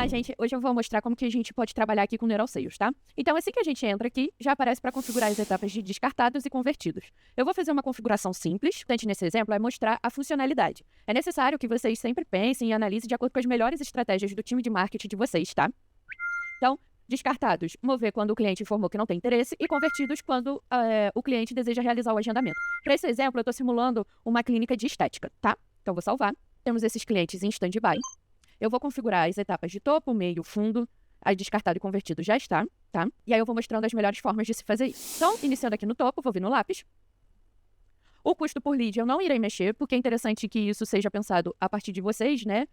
lá, gente. Hoje eu vou mostrar como que a gente pode trabalhar aqui com Neural Sales, tá? Então, assim que a gente entra aqui, já aparece para configurar as etapas de descartados e convertidos. Eu vou fazer uma configuração simples. O importante nesse exemplo é mostrar a funcionalidade. É necessário que vocês sempre pensem e analisem de acordo com as melhores estratégias do time de marketing de vocês, tá? Então, descartados, mover quando o cliente informou que não tem interesse, e convertidos quando o cliente deseja realizar o agendamento. Para esse exemplo, eu estou simulando uma clínica de estética, tá? Então, vou salvar. Temos esses clientes em stand-by. Eu vou configurar as etapas de topo, meio, fundo. Aí descartado e convertido já está, tá? E aí eu vou mostrando as melhores formas de se fazer isso. Então, iniciando aqui no topo, vou vir no lápis. O custo por lead eu não irei mexer, porque é interessante que isso seja pensado a partir de vocês, né?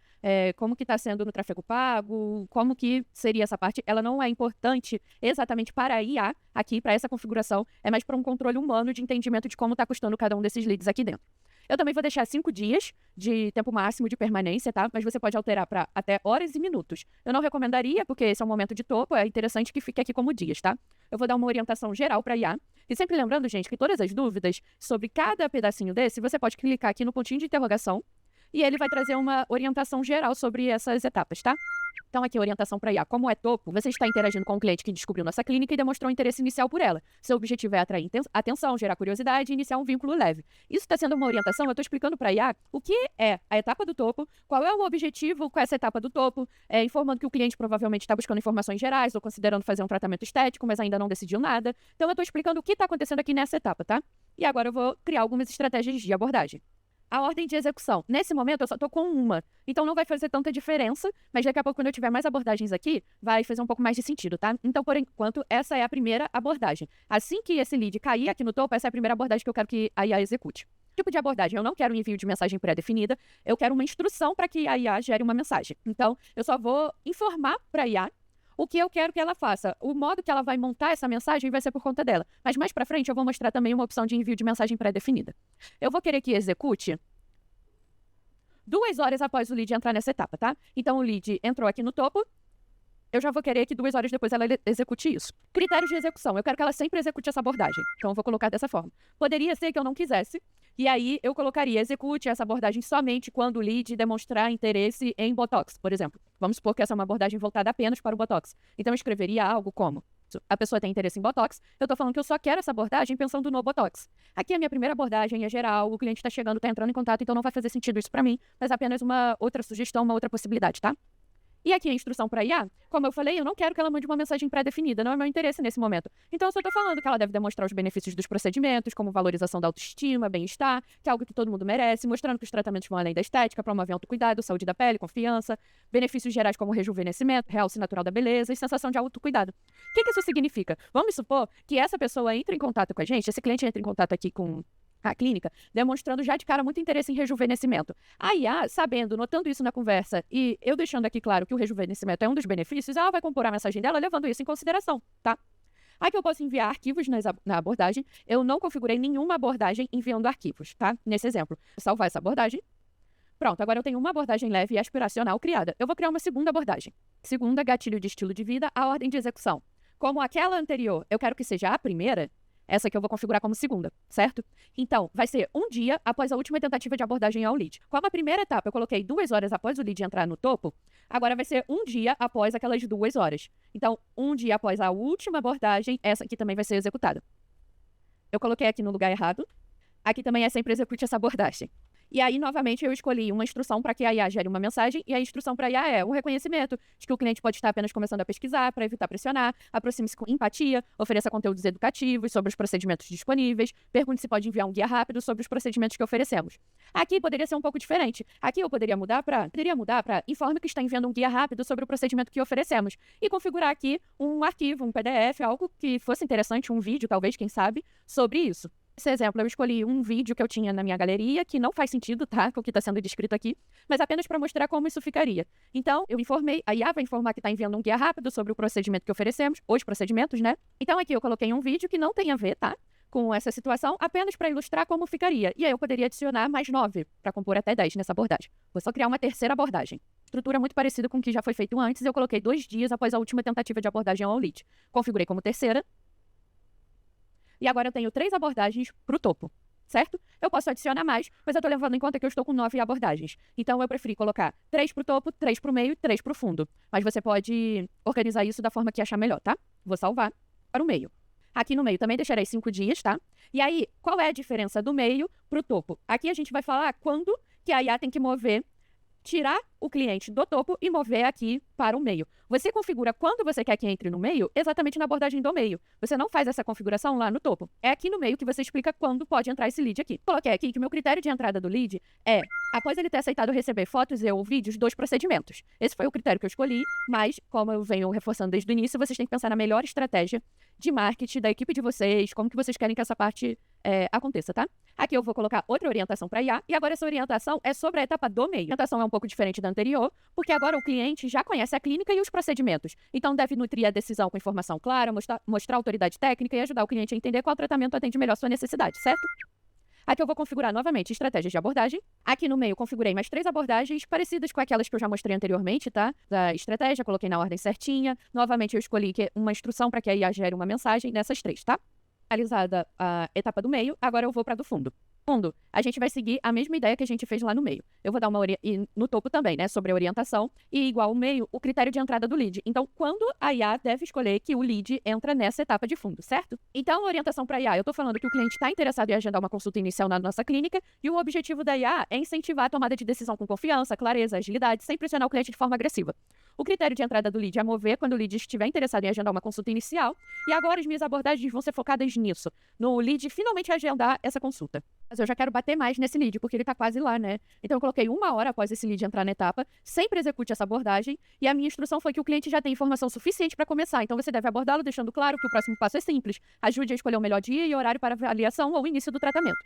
Como que está sendo no tráfego pago, como que seria essa parte. Ela não é importante exatamente para a IA aqui, para essa configuração. É mais para um controle humano de entendimento de como está custando cada um desses leads aqui dentro. Eu também vou deixar 5 dias de tempo máximo de permanência, tá? Mas você pode alterar para até horas e minutos. Eu não recomendaria, porque esse é um momento de topo, é interessante que fique aqui como dias, tá? Eu vou dar uma orientação geral para IA. E sempre lembrando, gente, que todas as dúvidas sobre cada pedacinho desse, você pode clicar aqui no pontinho de interrogação e ele vai trazer uma orientação geral sobre essas etapas, tá? Então, aqui a orientação para IA. Como é topo, você está interagindo com um cliente que descobriu nossa clínica e demonstrou interesse inicial por ela. Seu objetivo é atrair atenção, gerar curiosidade e iniciar um vínculo leve. Isso está sendo uma orientação, eu estou explicando para a IA o que é a etapa do topo, qual é o objetivo com essa etapa do topo, informando que o cliente provavelmente está buscando informações gerais ou considerando fazer um tratamento estético, mas ainda não decidiu nada. Então, eu estou explicando o que está acontecendo aqui nessa etapa, tá? E agora eu vou criar algumas estratégias de abordagem. A ordem de execução. Nesse momento, eu só estou com uma. Então, não vai fazer tanta diferença, mas daqui a pouco, quando eu tiver mais abordagens aqui, vai fazer um pouco mais de sentido, tá? Então, por enquanto, essa é a primeira abordagem. Assim que esse lead cair aqui no topo, essa é a primeira abordagem que eu quero que a IA execute. Tipo de abordagem, eu não quero um envio de mensagem pré-definida, eu quero uma instrução para que a IA gere uma mensagem. Então, eu só vou informar para a IA o que eu quero que ela faça. O modo que ela vai montar essa mensagem vai ser por conta dela. Mas mais pra frente eu vou mostrar também uma opção de envio de mensagem pré-definida. Eu vou querer que execute 2 horas após o lead entrar nessa etapa, tá? Então o lead entrou aqui no topo, eu já vou querer que 2 horas depois ela execute isso. Critérios de execução, eu quero que ela sempre execute essa abordagem. Então eu vou colocar dessa forma. Poderia ser que eu não quisesse, e aí eu colocaria execute essa abordagem somente quando o lead demonstrar interesse em Botox, por exemplo. Vamos supor que essa é uma abordagem voltada apenas para o Botox. Então eu escreveria algo como: a pessoa tem interesse em Botox, eu estou falando que eu só quero essa abordagem pensando no Botox. Aqui a minha primeira abordagem é geral, o cliente está chegando, está entrando em contato, então não vai fazer sentido isso para mim, mas apenas uma outra sugestão, uma outra possibilidade, tá? E aqui a instrução para IA, como eu falei, eu não quero que ela mande uma mensagem pré-definida, não é meu interesse nesse momento. Então eu só estou falando que ela deve demonstrar os benefícios dos procedimentos, como valorização da autoestima, bem-estar, que é algo que todo mundo merece, mostrando que os tratamentos vão além da estética, promovem autocuidado, saúde da pele, confiança, benefícios gerais como rejuvenescimento, realce natural da beleza e sensação de autocuidado. O que isso significa? Vamos supor que essa pessoa entre em contato com a gente, esse cliente entra em contato aqui com a clínica, demonstrando já de cara muito interesse em rejuvenescimento. A IA, sabendo, notando isso na conversa e eu deixando aqui claro que o rejuvenescimento é um dos benefícios, ela vai compor a mensagem dela levando isso em consideração, tá? Aqui eu posso enviar arquivos na abordagem. Eu não configurei nenhuma abordagem enviando arquivos, tá? Nesse exemplo. Vou salvar essa abordagem. Pronto, agora eu tenho uma abordagem leve e aspiracional criada. Eu vou criar uma segunda abordagem. Segunda, gatilho de estilo de vida, a ordem de execução. Como aquela anterior, eu quero que seja a primeira, essa aqui eu vou configurar como segunda, certo? Então, vai ser um dia após a última tentativa de abordagem ao lead. Como a primeira etapa eu coloquei 2 horas após o lead entrar no topo, agora vai ser um dia após aquelas 2 horas. Então, um dia após a última abordagem, essa aqui também vai ser executada. Eu coloquei aqui no lugar errado. Aqui também é sempre execute essa abordagem. E aí, novamente, eu escolhi uma instrução para que a IA gere uma mensagem, e a instrução para a IA é o reconhecimento de que o cliente pode estar apenas começando a pesquisar para evitar pressionar, aproxime-se com empatia, ofereça conteúdos educativos sobre os procedimentos disponíveis, pergunte se pode enviar um guia rápido sobre os procedimentos que oferecemos. Aqui poderia ser um pouco diferente. Aqui eu poderia mudar para informe que está enviando um guia rápido sobre o procedimento que oferecemos e configurar aqui um arquivo, um PDF, algo que fosse interessante, um vídeo, talvez, quem sabe, sobre isso. Esse exemplo, eu escolhi um vídeo que eu tinha na minha galeria, que não faz sentido, tá, com o que está sendo descrito aqui, mas apenas para mostrar como isso ficaria. Então, eu informei, a IA vai informar que está enviando um guia rápido sobre o procedimento que oferecemos, os procedimentos, né? Então, aqui eu coloquei um vídeo que não tem a ver, tá, com essa situação, apenas para ilustrar como ficaria. E aí eu poderia adicionar mais 9, para compor até 10 nessa abordagem. Vou só criar uma terceira abordagem. Estrutura muito parecida com o que já foi feito antes, eu coloquei 2 dias após a última tentativa de abordagem ao lead. Configurei como terceira. E agora eu tenho 3 abordagens para o topo. certo? Eu posso adicionar mais, mas eu tô levando em conta que eu estou com 9 abordagens. Então, eu preferi colocar 3 pro topo, 3 pro meio e 3 pro fundo. Mas você pode organizar isso da forma que achar melhor, tá? Vou salvar para o meio. Aqui no meio também deixarei 5 dias, tá? E aí, qual é a diferença do meio pro topo? Aqui a gente vai falar quando que a IA tem que tirar o cliente do topo e mover aqui para o meio. Você configura quando você quer que entre no meio, exatamente na abordagem do meio. Você não faz essa configuração lá no topo. É aqui no meio que você explica quando pode entrar esse lead aqui. Coloquei aqui que o meu critério de entrada do lead é, após ele ter aceitado receber fotos ou vídeos dos procedimentos. Esse foi o critério que eu escolhi, mas, como eu venho reforçando desde o início, vocês têm que pensar na melhor estratégia de marketing da equipe de vocês, como que vocês querem que essa parte aconteça, tá? Aqui eu vou colocar outra orientação para IA, e agora essa orientação é sobre a etapa do meio. A orientação é um pouco diferente da anterior, porque agora o cliente já conhece a clínica e os procedimentos. Então, deve nutrir a decisão com informação clara, mostrar autoridade técnica e ajudar o cliente a entender qual tratamento atende melhor sua necessidade, certo? Aqui eu vou configurar novamente estratégias de abordagem. Aqui no meio, configurei mais 3 abordagens parecidas com aquelas que eu já mostrei anteriormente, tá? Da estratégia, coloquei na ordem certinha. Novamente, eu escolhi uma instrução para que a IA gere uma mensagem nessas 3, tá? Finalizada a etapa do meio, agora eu vou para a do fundo. Fundo, a gente vai seguir a mesma ideia que a gente fez lá no meio. Eu vou dar e no topo também, né, sobre a orientação, e igual ao meio, o critério de entrada do lead. Então, quando a IA deve escolher que o lead entra nessa etapa de fundo, certo? Então, a orientação para a IA, eu estou falando que o cliente está interessado em agendar uma consulta inicial na nossa clínica, e o objetivo da IA é incentivar a tomada de decisão com confiança, clareza, agilidade, sem pressionar o cliente de forma agressiva. O critério de entrada do lead é mover quando o lead estiver interessado em agendar uma consulta inicial, e agora as minhas abordagens vão ser focadas nisso, no lead finalmente agendar essa consulta. Mas eu já quero bater mais nesse lead, porque ele tá quase lá, né? Então eu coloquei 1 hora após esse lead entrar na etapa, sempre execute essa abordagem, e a minha instrução foi que o cliente já tem informação suficiente para começar, então você deve abordá-lo deixando claro que o próximo passo é simples, ajude a escolher o melhor dia e horário para avaliação ou início do tratamento.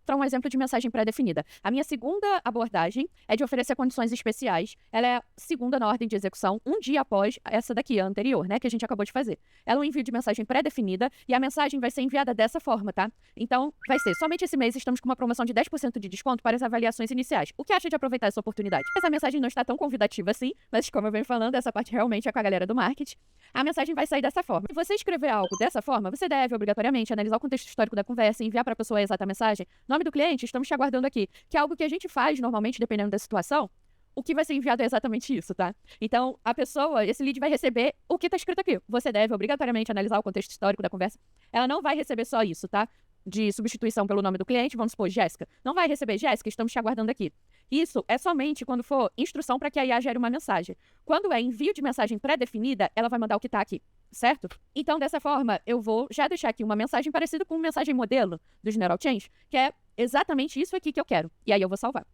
Para um exemplo de mensagem pré-definida. A minha segunda abordagem é de oferecer condições especiais. Ela é a segunda na ordem de execução, 1 dia após essa daqui, a anterior, né, que a gente acabou de fazer. Ela é um envio de mensagem pré-definida e a mensagem vai ser enviada dessa forma, tá? Então, vai ser, somente esse mês estamos com uma promoção de 10% de desconto para as avaliações iniciais. O que acha de aproveitar essa oportunidade? Essa mensagem não está tão convidativa assim, mas como eu venho falando, essa parte realmente é com a galera do marketing. A mensagem vai sair dessa forma. Se você escrever algo dessa forma, você deve, obrigatoriamente, analisar o contexto histórico da conversa e enviar para a pessoa a exata mensagem. Nome do cliente, estamos te aguardando aqui. Que é algo que a gente faz normalmente, dependendo da situação. O que vai ser enviado é exatamente isso, tá? Então, a pessoa, esse lead vai receber o que está escrito aqui. Você deve, obrigatoriamente, analisar o contexto histórico da conversa. Ela não vai receber só isso, tá? De substituição pelo nome do cliente, vamos supor, Jéssica. Não vai receber Jéssica, estamos te aguardando aqui. Isso é somente quando for instrução para que a IA gere uma mensagem. Quando é envio de mensagem pré-definida, ela vai mandar o que está aqui, certo? Então, dessa forma, eu vou já deixar aqui uma mensagem parecida com uma mensagem modelo do General Change, que é exatamente isso aqui que eu quero. E aí eu vou salvar.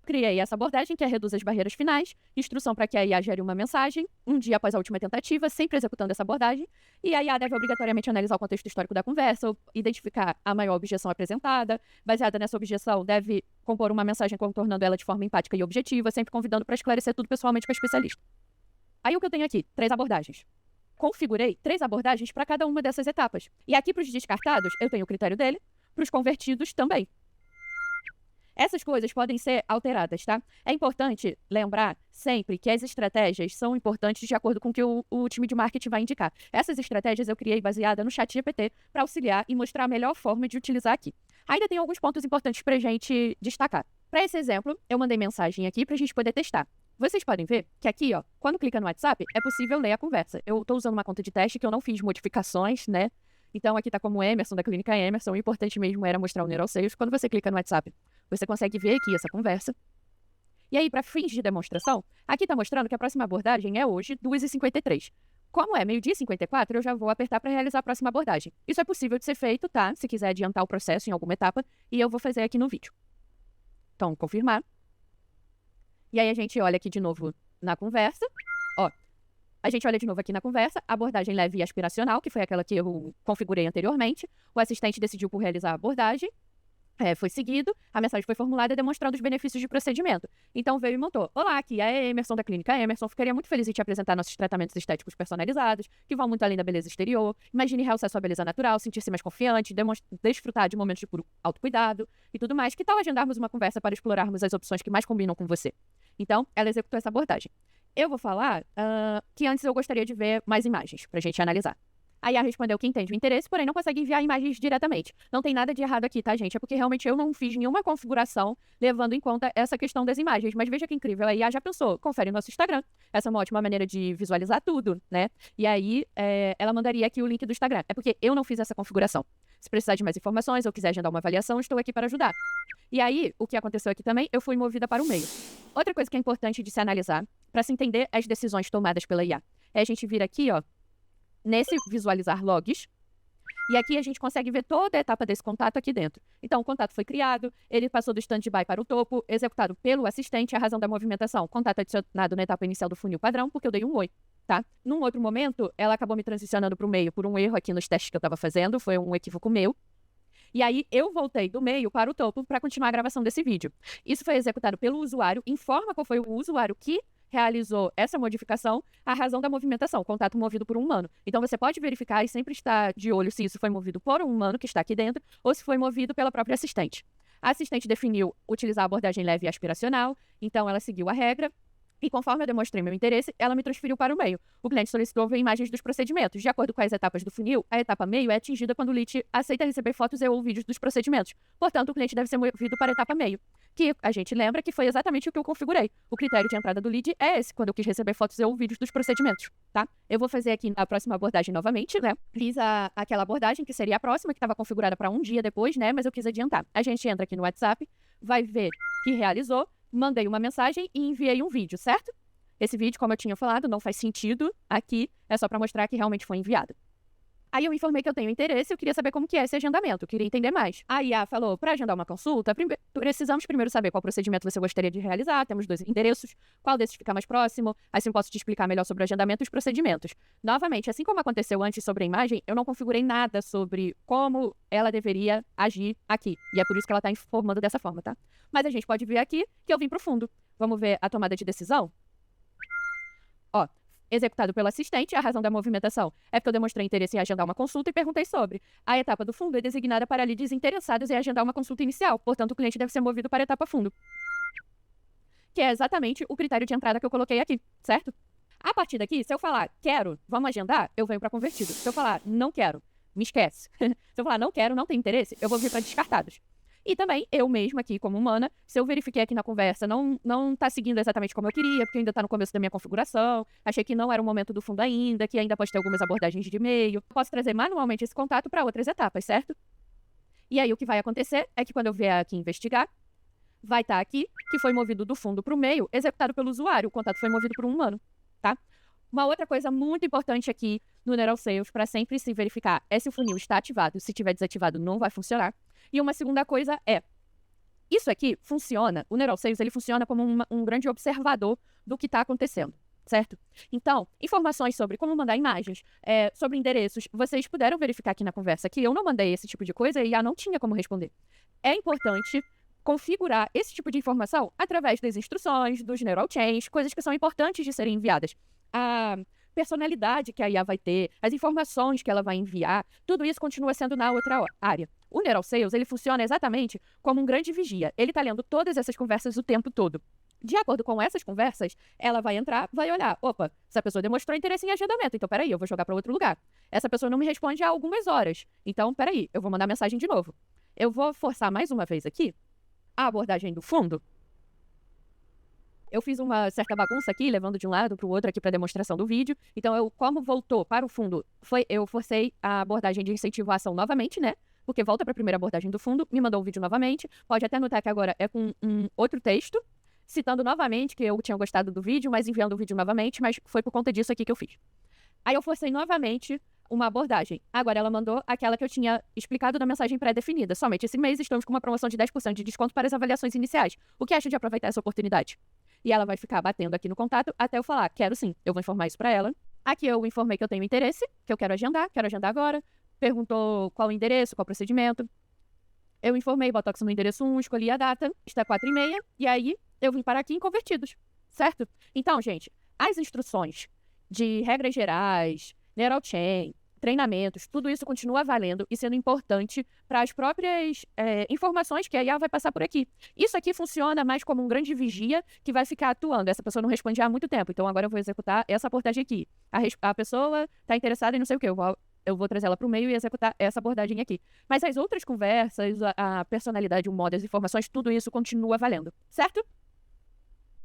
Criei essa abordagem, que é reduz as barreiras finais, instrução para que a IA gere uma mensagem, 1 dia após a última tentativa, sempre executando essa abordagem, e a IA deve obrigatoriamente analisar o contexto histórico da conversa, identificar a maior objeção apresentada, baseada nessa objeção, deve compor uma mensagem contornando ela de forma empática e objetiva, sempre convidando para esclarecer tudo pessoalmente com a especialista. Aí o que eu tenho aqui? 3 abordagens. Configurei 3 abordagens para cada uma dessas etapas. E aqui para os descartados, eu tenho o critério dele, para os convertidos também. Essas coisas podem ser alteradas, tá? É importante lembrar sempre que as estratégias são importantes de acordo com o que o time de marketing vai indicar. Essas estratégias eu criei baseada no ChatGPT para auxiliar e mostrar a melhor forma de utilizar aqui. Ainda tem alguns pontos importantes para a gente destacar. Para esse exemplo, eu mandei mensagem aqui para a gente poder testar. Vocês podem ver que aqui, ó, quando clica no WhatsApp, é possível ler a conversa. Eu estou usando uma conta de teste que eu não fiz modificações, né? Então, aqui está como Emerson, da Clínica Emerson. O importante mesmo era mostrar o Neural Sales. Quando você clica no WhatsApp, você consegue ver aqui essa conversa. E aí, para fins de demonstração, aqui está mostrando que a próxima abordagem é hoje, 2h53. Como é meio-dia e 54, eu já vou apertar para realizar a próxima abordagem. Isso é possível de ser feito, tá? Se quiser adiantar o processo em alguma etapa, e eu vou fazer aqui no vídeo. Então, confirmar. E aí, a gente olha aqui de novo na conversa. Ó, a gente olha de novo aqui na conversa, abordagem leve e aspiracional, que foi aquela que eu configurei anteriormente. O assistente decidiu por realizar a abordagem. Foi seguido, a mensagem foi formulada demonstrando os benefícios de procedimento. Então veio e montou: olá, aqui é a Emerson da Clínica Emerson, ficaria muito feliz em te apresentar nossos tratamentos estéticos personalizados, que vão muito além da beleza exterior. Imagine realçar sua beleza natural, sentir-se mais confiante, desfrutar de momentos de puro autocuidado e tudo mais. Que tal agendarmos uma conversa para explorarmos as opções que mais combinam com você? Então, ela executou essa abordagem. Eu vou falar que antes eu gostaria de ver mais imagens para a gente analisar. A IA respondeu que entende o interesse, porém não consegue enviar imagens diretamente. Não tem nada de errado aqui, tá, gente? É porque realmente eu não fiz nenhuma configuração levando em conta essa questão das imagens. Mas veja que incrível, a IA já pensou, confere no nosso Instagram. Essa é uma ótima maneira de visualizar tudo, né? E aí, ela mandaria aqui o link do Instagram. É porque eu não fiz essa configuração. Se precisar de mais informações ou quiser agendar uma avaliação, estou aqui para ajudar. E aí, o que aconteceu aqui também, eu fui movida para o meio. Outra coisa que é importante de se analisar, para se entender as decisões tomadas pela IA, é a gente vir aqui, ó, nesse visualizar logs, e aqui a gente consegue ver toda a etapa desse contato aqui dentro. Então, o contato foi criado, ele passou do stand-by para o topo, executado pelo assistente, a razão da movimentação, contato adicionado na etapa inicial do funil padrão, porque eu dei um oi, tá? Num outro momento, ela acabou me transicionando para o meio por um erro aqui nos testes que eu estava fazendo, foi um equívoco meu. E aí, eu voltei do meio para o topo para continuar a gravação desse vídeo. Isso foi executado pelo usuário, informa qual foi o usuário que realizou essa modificação, a razão da movimentação, contato movido por um humano. Então, você pode verificar e sempre estar de olho se isso foi movido por um humano que está aqui dentro ou se foi movido pela própria assistente. A assistente definiu utilizar a abordagem leve e aspiracional, então ela seguiu a regra. E conforme eu demonstrei meu interesse, ela me transferiu para o meio. O cliente solicitou ver imagens dos procedimentos. De acordo com as etapas do funil, a etapa meio é atingida quando o lead aceita receber fotos e ou vídeos dos procedimentos. Portanto, o cliente deve ser movido para a etapa meio, que a gente lembra que foi exatamente o que eu configurei. O critério de entrada do lead é esse, quando eu quis receber fotos e ou vídeos dos procedimentos, tá? Eu vou fazer aqui a próxima abordagem novamente, né? Fiz aquela abordagem que seria a próxima, que estava configurada para um dia depois, né? Mas eu quis adiantar. A gente entra aqui no WhatsApp, vai ver que realizou, mandei uma mensagem e enviei um vídeo, certo? Esse vídeo, como eu tinha falado, não faz sentido aqui, é só para mostrar que realmente foi enviado. Aí eu informei que eu tenho interesse, eu queria saber como que é esse agendamento, eu queria entender mais. A IA falou, para agendar uma consulta, precisamos primeiro saber qual procedimento você gostaria de realizar, temos 2 endereços, qual desses fica mais próximo, assim posso te explicar melhor sobre o agendamento e os procedimentos. Novamente, assim como aconteceu antes sobre a imagem, eu não configurei nada sobre como ela deveria agir aqui, e é por isso que ela está informando dessa forma, tá? Mas a gente pode ver aqui que eu vim para o fundo. Vamos ver a tomada de decisão? Ó, executado pelo assistente, a razão da movimentação é porque eu demonstrei interesse em agendar uma consulta e perguntei sobre. A etapa do fundo é designada para leads interessados em agendar uma consulta inicial, portanto, o cliente deve ser movido para a etapa fundo, que é exatamente o critério de entrada que eu coloquei aqui, certo? A partir daqui, se eu falar quero, vamos agendar, eu venho para convertido. Se eu falar não quero, me esquece. Se eu falar não quero, não tem interesse, eu vou vir para descartados. E também, eu mesma aqui, como humana, se eu verifiquei aqui na conversa, não tá seguindo exatamente como eu queria, porque ainda tá no começo da minha configuração, achei que não era o momento do fundo ainda, que ainda pode ter algumas abordagens de e-mail, posso trazer manualmente esse contato para outras etapas, certo? E aí, o que vai acontecer é que quando eu vier aqui investigar, vai estar aqui que foi movido do fundo para o meio, executado pelo usuário, o contato foi movido por um humano, tá? Uma outra coisa muito importante aqui no Neural Sales, para sempre se verificar, é se o funil está ativado. Se estiver desativado, não vai funcionar. E uma segunda coisa é, isso aqui funciona, o Neural Sales, ele funciona como um grande observador do que está acontecendo, certo? Então, informações sobre como mandar imagens, sobre endereços, vocês puderam verificar aqui na conversa que eu não mandei esse tipo de coisa e a IA não tinha como responder. É importante configurar esse tipo de informação através das instruções, dos Neural Chains, coisas que são importantes de serem enviadas. A personalidade que a IA vai ter, as informações que ela vai enviar, tudo isso continua sendo na outra área. O Neural Sales, ele funciona exatamente como um grande vigia. Ele está lendo todas essas conversas o tempo todo. De acordo com essas conversas, ela vai entrar, vai olhar. Opa, essa pessoa demonstrou interesse em agendamento, então peraí, eu vou jogar para outro lugar. Essa pessoa não me responde há algumas horas, então peraí, eu vou mandar mensagem de novo. Eu vou forçar mais uma vez aqui a abordagem do fundo. Eu fiz uma certa bagunça aqui, levando de um lado para o outro aqui para demonstração do vídeo. Então, como voltou para o fundo, eu forcei a abordagem de incentivo à ação novamente, né? Porque volta para a primeira abordagem do fundo, me mandou o vídeo novamente. Pode até notar que agora é com um outro texto, citando novamente que eu tinha gostado do vídeo, mas enviando o vídeo novamente, mas foi por conta disso aqui que eu fiz. Aí eu forcei novamente uma abordagem. Agora ela mandou aquela que eu tinha explicado na mensagem pré-definida. Somente esse mês estamos com uma promoção de 10% de desconto para as avaliações iniciais. O que acha de aproveitar essa oportunidade? E ela vai ficar batendo aqui no contato até eu falar, quero sim. Eu vou informar isso para ela. Aqui eu informei que eu tenho interesse, que eu quero agendar agora. Perguntou qual o endereço, qual o procedimento. Eu informei Botox no endereço 1, escolhi a data, está 4h30, e aí eu vim parar aqui em convertidos, certo? Então, gente, as instruções de regras gerais, Neural Chain, treinamentos, tudo isso continua valendo e sendo importante para as próprias informações que a IA vai passar por aqui. Isso aqui funciona mais como um grande vigia que vai ficar atuando. Essa pessoa não responde há muito tempo, então agora eu vou executar essa abordagem aqui. A pessoa está interessada em não sei o que, eu vou eu vou trazer ela para o meio e executar essa abordagem aqui. Mas as outras conversas, a personalidade, o modo, as informações, tudo isso continua valendo, certo?